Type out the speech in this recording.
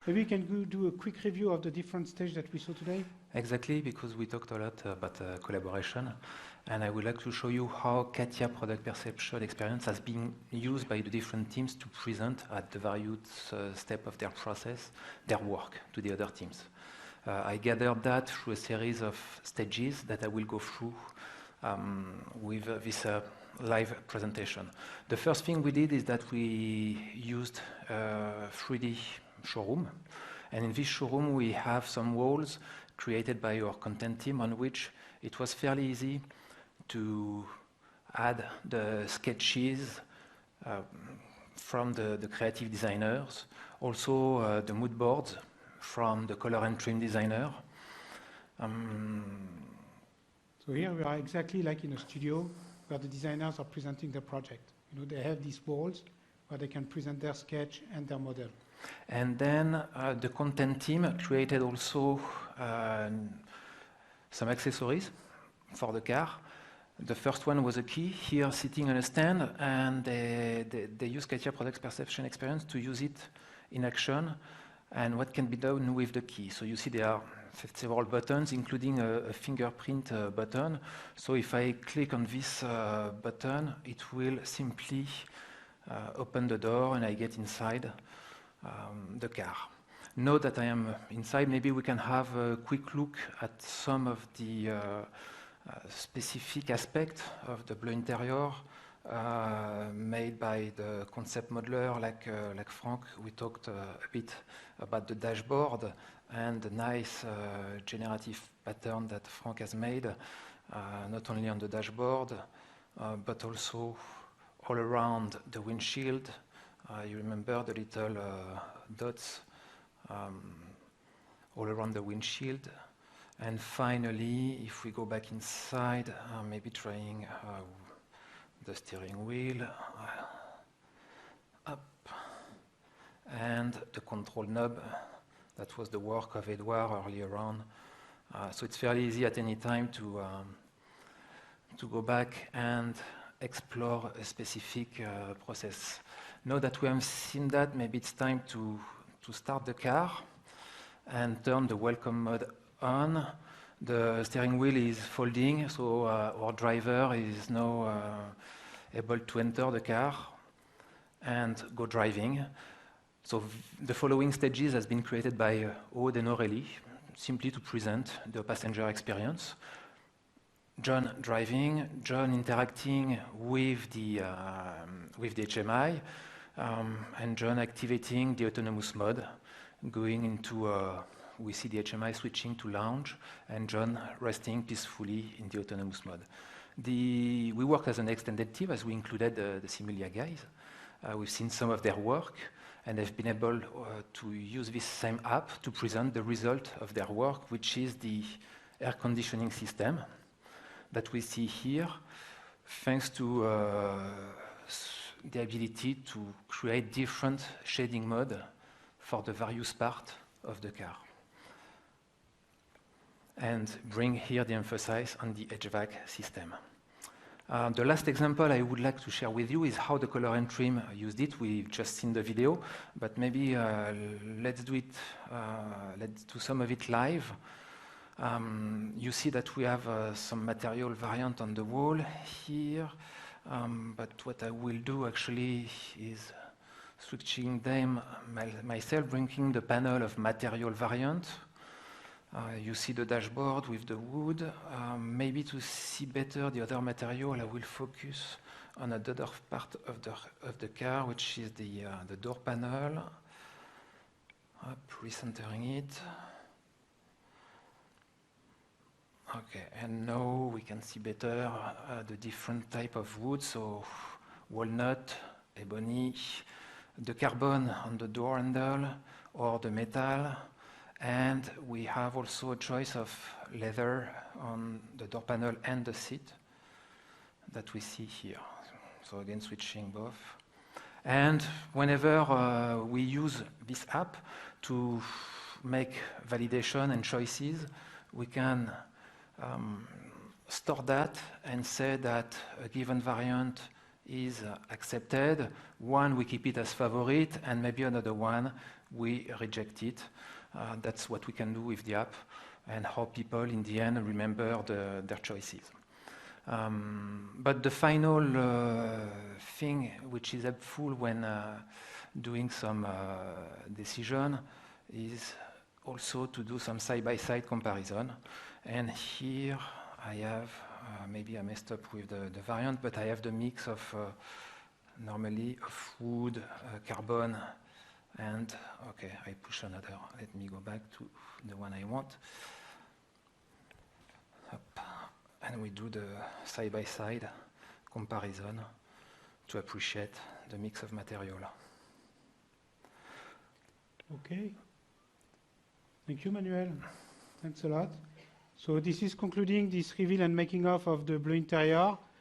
Maybe you can do a quick review of the different stages that we saw today. Exactly, because we talked a lot about collaboration, and I would like to show you how CATIA product perception experience has been used by the different teams to present at the various step of their process, their work to the other teams. I gathered that through a series of stages that I will go through with this live presentation. The first thing we did is that we used 3D showroom, and in this showroom we have some walls created by our content team on which it was fairly easy to add the sketches from the creative designers, also the mood boards from the color and trim designer. So here we are exactly like in a studio where the designers are presenting the project. You know, they have these walls where they can present their sketch and their model. And then the content team created also some accessories for the car. The first one was a key here sitting on a stand, and they use CATIA product perception experience to use it in action and what can be done with the key. So you see there are several buttons, including a fingerprint button. So if I click on this button, it will simply open the door and I get inside the car. Now that I am inside, maybe we can have a quick look at some of the specific aspects of the blue interior made by the concept modeler like Frank. We talked a bit about the dashboard and the nice generative pattern that Frank has made, not only on the dashboard, but also all around the windshield. You remember the little dots all around the windshield. And finally, if we go back inside, maybe trying the steering wheel, up, and the control knob. That was the work of Edouard earlier on. So it's fairly easy at any time to go back and explore a specific process. Now that we have seen that, maybe it's time to start the car and turn the welcome mode on. The steering wheel is folding, so our driver is now able to enter the car and go driving. So the following stages has been created by Aude and Aurélie, simply to present the passenger experience. John driving, John interacting with the HMI, and John activating the autonomous mode, going into we see the HMI switching to lounge, and John resting peacefully in the autonomous mode. We worked as an extended team, as we included the Similia guys. We've seen some of their work, and they've been able to use this same app to present the result of their work, which is the air conditioning system that we see here, thanks to the ability to create different shading mode for the various parts of the car. And bring here the emphasis on the HVAC system. The last example I would like to share with you is how the color and trim used it. We've just seen the video, but maybe let's do some of it live. You see that we have some material variant on the wall here, but what I will do actually is switching them myself, bringing the panel of material variant. You see the dashboard with the wood. Maybe to see better the other material, I will focus on another part of the car, which is the door panel. Recentering it. Okay, and now we can see better the different type of wood. So walnut, ebony, the carbon on the door handle, or the metal. And we have also a choice of leather on the door panel and the seat that we see here. So again, switching both. And whenever we use this app to make validation and choices, we can store that and say that a given variant is accepted. One, we keep it as favorite, and maybe another one, we reject it. That's what we can do with the app, and how people in the end remember their choices. But the final thing which is helpful when doing some decision is also to do some side-by-side comparison. And here I have, maybe I messed up with the variant, but I have the mix of normally of wood, carbon, and okay, I push another. Let me go back to the one I want. Up. And we do the side-by-side comparison to appreciate the mix of material. Okay. Thank you, Manuel. Thanks a lot. So this is concluding this reveal and making of the Blue Interior.